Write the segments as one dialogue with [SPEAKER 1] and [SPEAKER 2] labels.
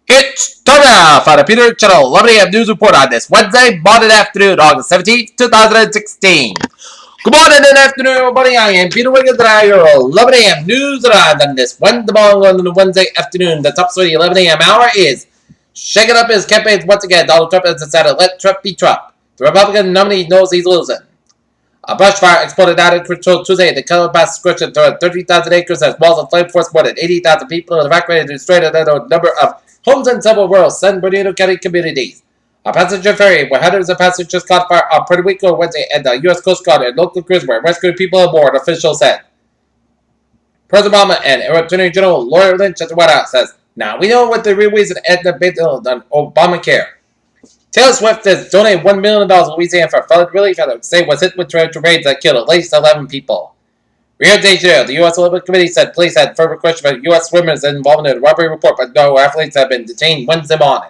[SPEAKER 1] It's time for the Peter Channel 11 a.m. news report on this Wednesday, morning afternoon, August 17th, 2016. Good morning and afternoon, everybody. I am Peter Wiggins and I have your 11 a.m. news on this Wednesday afternoon. The top story 11 a.m. hour is shaking up his campaigns once again. Donald Trump has decided let Trump be Trump. The Republican nominee knows he's losing. A brush fire exploded out of control Tuesday at the Calabasas scorching through 30,000 acres as walls of flame forced more than 80,000 people evacuated and destroyed a number of homes in several rural San Bernardino County communities. A passenger ferry where hundreds of passengers caught fire on Puerto Rico Wednesday and the U.S. Coast Guard and local crews were rescuing people aboard, officials said. President Obama and Attorney General Laura Lynch at the White House says, now we know what the real reason Edna Bill on Obamacare. Taylor Swift has donated $1 million to Louisiana for flood relief after the state was hit with torrential rains that killed at least 11 people. Rio de Janeiro, the U.S. Olympic Committee said police had further questions about U.S. swimmers involved in the robbery report, but no athletes have been detained Wednesday morning.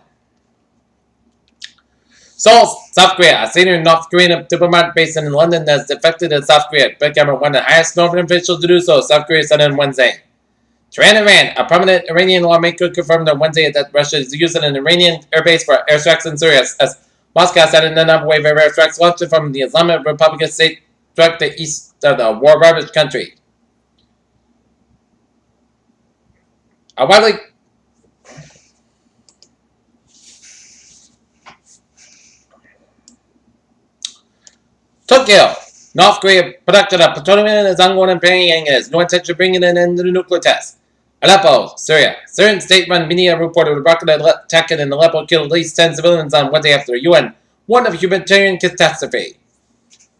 [SPEAKER 1] Seoul, South Korea. A senior North Korean diplomat based in London has defected to South Korea. Big Cameron, one of the highest Northern officials to do so, South Korea said on Wednesday. Iran. A prominent Iranian lawmaker confirmed on Wednesday that Russia is using an Iranian airbase for airstrikes in Syria, as Moscow said in another wave of airstrikes launched from the Islamic Republic state struck the east of the war-ravaged country. A widely Tokyo, North Korea production of plutonium is ongoing in Pyongyang and has no intention of bringing an end to the nuclear test. Aleppo, Syria. Syrian state-run media reported a rocket attack in Aleppo killed at least 10 civilians on Wednesday after the UN warned of a humanitarian catastrophe.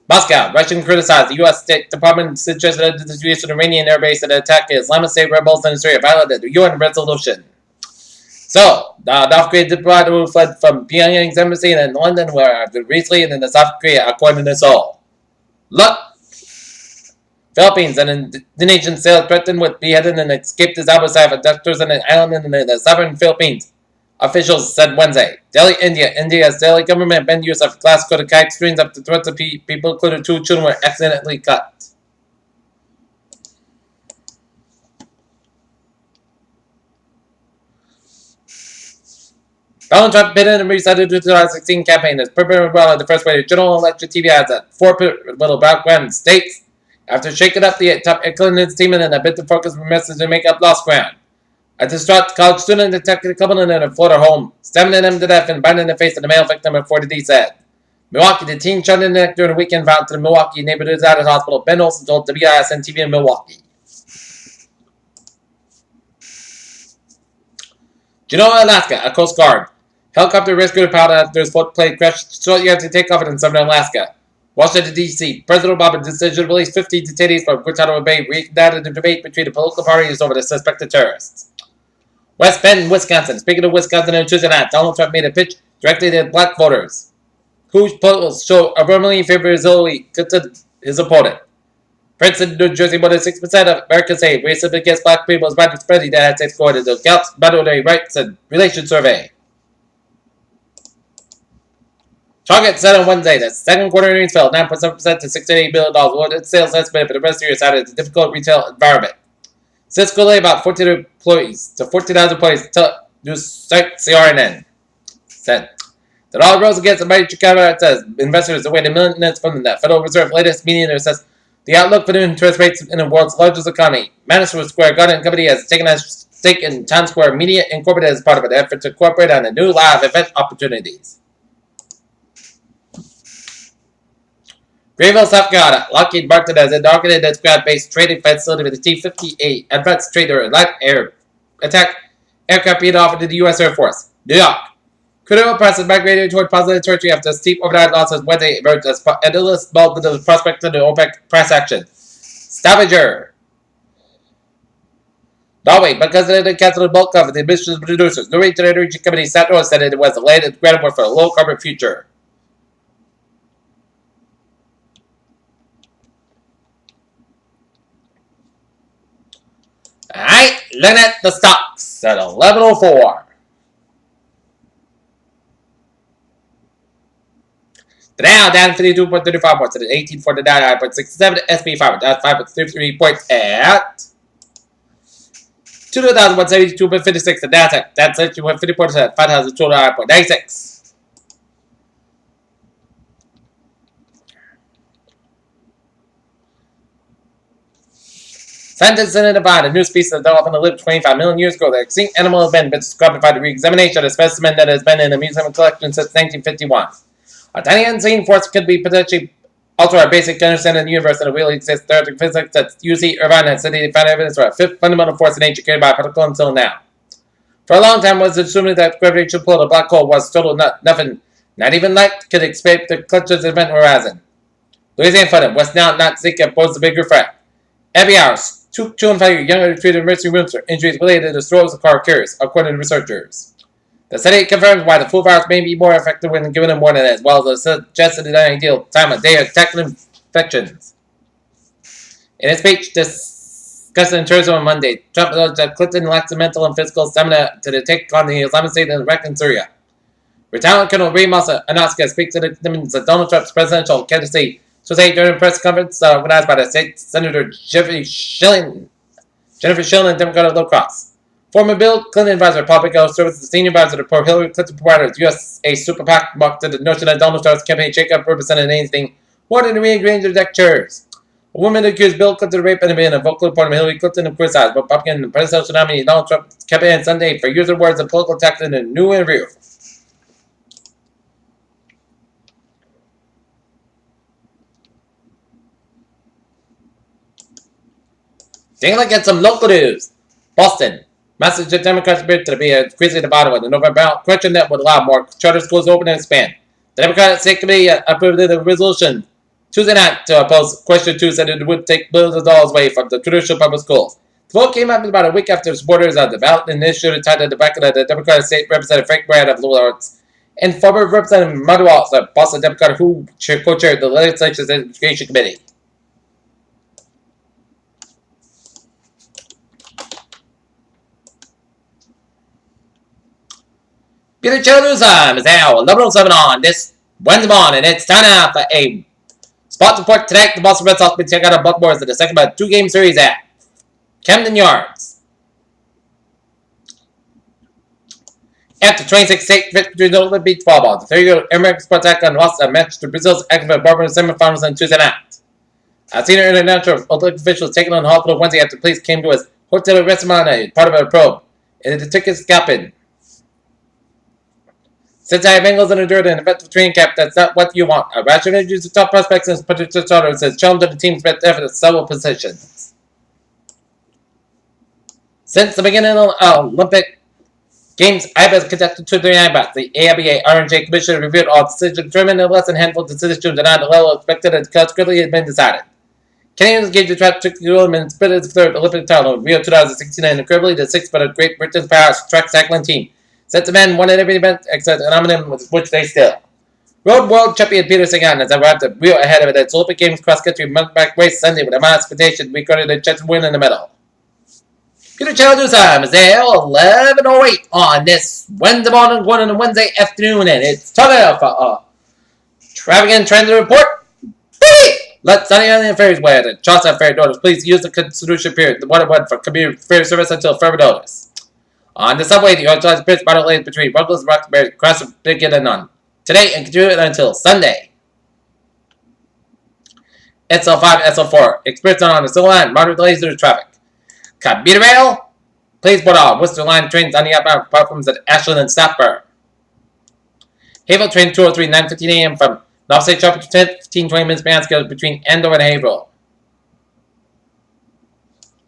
[SPEAKER 1] Moscow, Russian criticized the U.S. State Department suggested that the use of an Iranian airbase and attack Islamic State rebels in Syria violated the UN resolution. So, the North Korean diplomat who fled from Pyongyang's embassy in London were recently in the South Korea, according to Seoul. Look! Philippines, an Indonesian sailor threatened with beheading and escaped his abductors abductors on an island in the southern Philippines, officials said Wednesday. Delhi, India. India's Delhi government banned use of glass-coated kite screens after threats of people, including 2 children, were accidentally cut. Donald Trump bidden and restarted the 2016 campaign is preparing well in the first way to general election TV ads at 4 little background states after shaking up the top Clinton's team in a bid to focus on message to make up lost ground. A distraught college student attacked a couple in a Florida home, stabbing them to death and biting the face of the male victim, reported he said. Milwaukee, the teen shot in the neck during a weekend visit to the Milwaukee neighborhood out of hospital. Ben Olsen told WISN TV in Milwaukee. Juneau, Alaska, a Coast Guard helicopter rescued a pilot after his plane crashed shortly after takeoff in southern Alaska. Washington, D.C. President Obama's decision to release 50 detainees from Guantanamo Bay reignited the debate between the political parties over the suspected terrorists. West Bend, Wisconsin. Speaking of Wisconsin on Tuesday night, Donald Trump made a pitch directly to black voters, whose polls show overwhelmingly favor Hillary to his opponent. Princeton, New Jersey, more than 6% of Americans say racism against black people is widespread in the United States, according to the Gallup's Minority Rights and Relations Survey. Target said on Wednesday that second quarter earnings fell 9.7% to $68 billion, while its sales estimate for the rest of the year cited a difficult retail environment. Cisco lay about 14,000 employees news site CNN said. The dollar rose against the mighty Chicago. It says investors awaited minutes from the Federal Reserve latest meeting that says the outlook for the interest rates in the world's largest economy. Madison Square Garden Company has taken a stake in Times Square Media Incorporated as part of an effort to cooperate on the new live event opportunities. Greenville, South Carolina. Lockheed Martin has inaugurated its ground-based trading facility with the T-58 Advanced Trader Light Air Attack aircraft being offered to the U.S. Air Force. New York. Crude oil prices migrated toward positive territory after steep overnight losses Wednesday emerged as analysts mulled the prospect of the OPEC price action. Stavanger. Norway, because of the canceled bulk of the emissions producers, Norwegian Energy Company Statoil said it was laid its groundwork for a low-carbon future. Alright, looking at the stocks at 11:04. The Dow down 52.35 points at 1849.67. The SP 500 down 5.33 points at 2,172.56 the Nasdaq. That's it. You went 50%. 5,209.96. Scientists identified a new species of dolphin that lived 25 million years ago. The extinct animal has been discovered by the re-examination of a specimen that has been in a museum collection since 1951. A tiny unseen force could be potentially alter our basic understanding of the universe and it really exists. Theoretical physics that UC Irvine has said they found evidence for a fifth fundamental force in nature created by a particle until now. For a long time, it was assumed that gravitational pull of a black hole was total nothing. Not even light could escape the clutches of the event horizon. Louisiana Fulton, West Nile, not Zika, posed a bigger threat. Every hour, 205 young are treated in emergency rooms for injuries related to the strokes of car carriers, according to researchers. The study confirms why the flu virus may be more effective when given in morning, as well as suggested an ideal time of day of tackling infections. In a speech discussed in tourism on Monday, Trump alleged that Clinton lacks the mental and physical stamina to take on the Islamic State in Iraq and Syria. Retired Colonel Ray Anaska speaks to the demands of Donald Trump's presidential candidacy. So say during a press conference organized by the state Senator Jennifer Schilling, Democrat of Low Cross. Former Bill Clinton advisor Paul Pico served as the senior advisor to poor Hillary Clinton providers USA Super PAC mocked the notion that Donald Trump's campaign shakeup represented anything more than a rearranged deck chairs. A woman accused Bill Clinton of rape and being a vocal opponent of Hillary Clinton and criticized Republican and presidential nominee Donald Trump's campaign Sunday for user words and political attacks in a new interview. Taking a look at some local news. Boston. Massachusetts Democrats appear to be increasingly divided with the November ballot question that would allow more charter schools to open and expand. The Democratic State Committee approved the resolution Tuesday night to oppose question 2, said it would take billions of dollars away from the traditional public schools. The vote came up about a week after supporters of the ballot initiative tied the back of the Democratic State Representative Frank Brad of Lawrence and former Representative Muddy Walsh, the Boston Democrat who co-chaired the legislature's Education Committee. Peter Children's time is now 11:07 on this Wednesday morning. It's time now for a spot report tonight. The Boston Red Sox will be taking out Baltimore in the second of a two-game series at Camden Yards. After 26 state victories over beach volleyball, the 30-year-old American Spartak lost a match to Brazil's active Barbara semifinals on Tuesday night. A senior international Olympic official was taken on the hospital Wednesday after police came to his hotel restaurant, part of a probe, and the ticket scalping. Cincinnati Bengals endured an eventful training camp. That's not what you want. A rash of injuries to top prospects and potential starters has shown that the team's best effort at several positions. Since the beginning of the Olympic Games, IBA has conducted 239 bats. The AIBA RNJ Commission reviewed all decisions, determined that less than a handful of decisions denied the level expected and because quickly had been decided. Canadians engaged the track took the gold and split its third Olympic title in Rio 2016 and equivalently the sixth for the Great Britain's power track cycling team. Since the men won at every event except an omnium with which they still. Road World Champion Peter Sagan has arrived at Rio ahead of it at Olympic Games cross country mountain bike race Sunday with a modest expectation recorded a chance to win in the medal. Peter Children's time is there 11:08 on this Wednesday morning, going on Wednesday afternoon, and it's time for a traffic and transit report. Let Sunny Island Ferries where the Charleston Ferry notice. Please use the constitution period, the water for commuter ferry service until further notice. On the subway, the authorized bridge battle lanes between Ruggles and Roxbury cross the Bigot and none. Today and continue it until Sunday. SL5, SL4. Express on the Silver Line. Moderate delays due to traffic. Commuter Rail. Please board all Worcester Line trains on the outbound platforms at Ashland and Stafford. Haverhill train 203, 9:15 a.m. from North State Traffic 15-20 minutes behind schedule between Andover and Haverhill.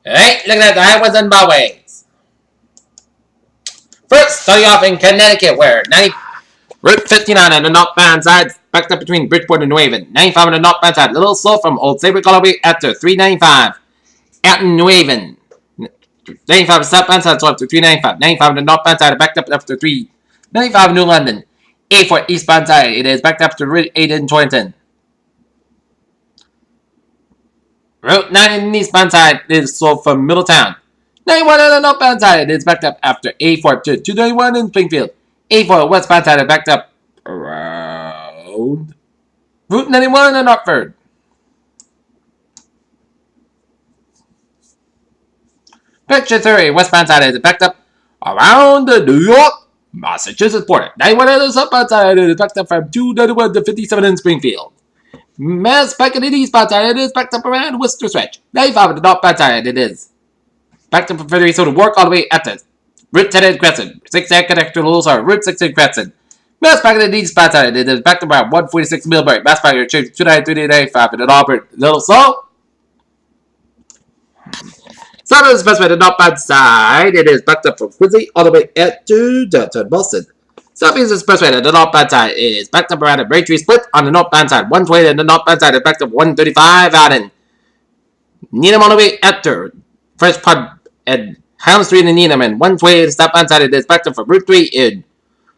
[SPEAKER 1] Alright, looking at the highways and byways. First, starting off in Connecticut, where Route 59 on the northbound side backed up between Bridgeport and New Haven. 95 on the northbound side, a little slow from Old Saybrook all the way after 395 out in New Haven. 95 southbound side, so up to 395. 95 on the northbound side, backed up after 395 New London. 84 eastbound side, it is backed up to Route 8 in Torrington. Route 9 on the eastbound side is slow from Middletown. 91 on the northbound side is backed up after A4 to 291 in Springfield. A4 westbound side is backed up around Route 91 in Hartford. Picture 3, westbound side is backed up around the New York, Massachusetts border. 91 on the southbound side is backed up from 291 to 57 in Springfield. Mass back in the eastbound side, it is backed up around Worcester stretch. 95 on the northbound side, it is backed up from 33, so to work all the way at the Route 10 and Crescent. 6 air connector rules are Route 6 and Crescent. Mass back in the eastbound side, it is backed up around 146 Millbury. Mass back in the 293 in the Auburn. Little slow. South of the expressway, the northbound side, it is backed up from Quincy all the way up to downtown Boston. Southeast expressway, the northbound side is backed up around the Braintree Split on the northbound side. 120 on the northbound side is backed up 135 out in Needham all the way after Fresh Pub and Highland Street in Needham. And 120 on the southbound side, it is backed up from Route 3 in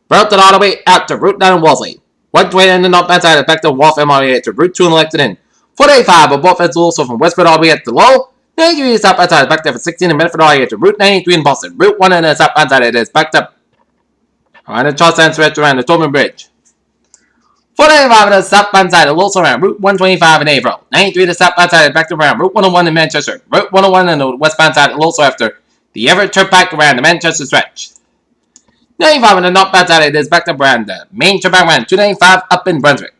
[SPEAKER 1] Burlington all the way out to Route 9 in Wellesley. 120 on the northbound side is backed up Waltham all the way to Route 2 in Lexington. 485 on both ends also from Westford all the way at the Low. 93 is southbound side is backed up for 16 in Medford all the way to Route 93 in Boston. Route 1 on the southbound side it is backed up around the Charlestown stretch around the Tobin Bridge. 495 on the southbound side is also around Route 125 in April. 93 to the southbound side is backed up around Route 101 in Manchester. Route 101 on the westbound side is also after the Everett Turnpike around the Manchester stretch. 95 on the northbound side it is backed up around the main turnpike around 295 up in Brunswick.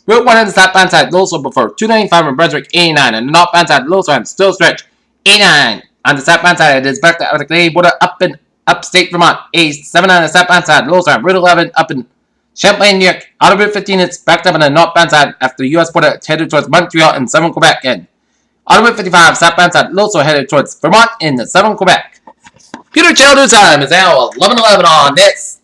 [SPEAKER 1] Route 1 on the southbound side also before 295 in Brunswick 89 and the northbound side also on still stretch 89 on the southbound side it is backed up at the Canadian border up in upstate Vermont. 87 on the southbound side also on Route 11 up in Champlain, New York. Out of Route 15 it's backed up on the northbound side after the US border it's headed towards Montreal and southern Quebec. And out of Route 55 southbound side also headed towards Vermont in the southern Quebec. Peter Children's time is now 11:11 on this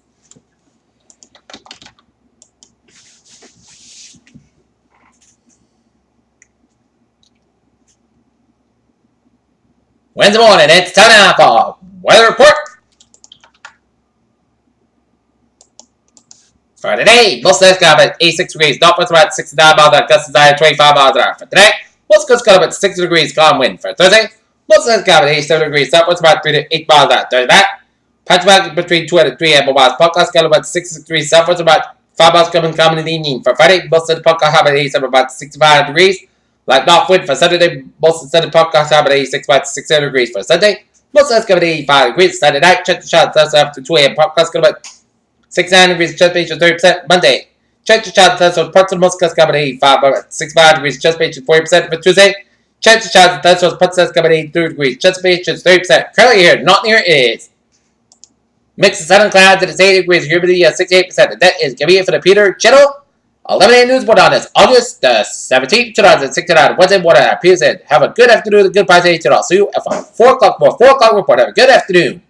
[SPEAKER 1] Wednesday morning. It's time now for weather report for today. Most of got about 86 degrees. Northwest about 69 miles an hour. Gusts at 25 miles an hour. For today, most gusts got about 60 degrees. Calm wind. For Thursday, most got about 87 degrees. Southwest about 3 to 8 miles an hour. Thursday night, patch back between 2 and 3 ample miles. Podcast got about 60 degrees. Southwest about 5 miles coming in the evening. For Friday, most of the podcast have about 87 about 65 degrees. Like north wind for Saturday, most of the Sunday podcast have about 86 by 67 degrees for Sunday. Most of us got about 85 degrees. Saturday night, check the shots. That's after 2 a.m. Podcast got about 69 degrees. Chest page is 30%. Monday, check the shots. That's what parts of the most got about 85 by 65 degrees. Chest page is 40% for Tuesday. Check the shots. That's what parts of us got about 83 degrees. Chest page is 30%. Currently here, not near is mix of sun and clouds at 80 degrees. Humidity at 68%. And that is going to be it for the Peter Channel 11 a.m. news report on this August 17th, 2069. Wednesday morning at PSN. Have a good afternoon, a good Friday. I'll see you at 4 o'clock more. 4 o'clock report. Have a good afternoon.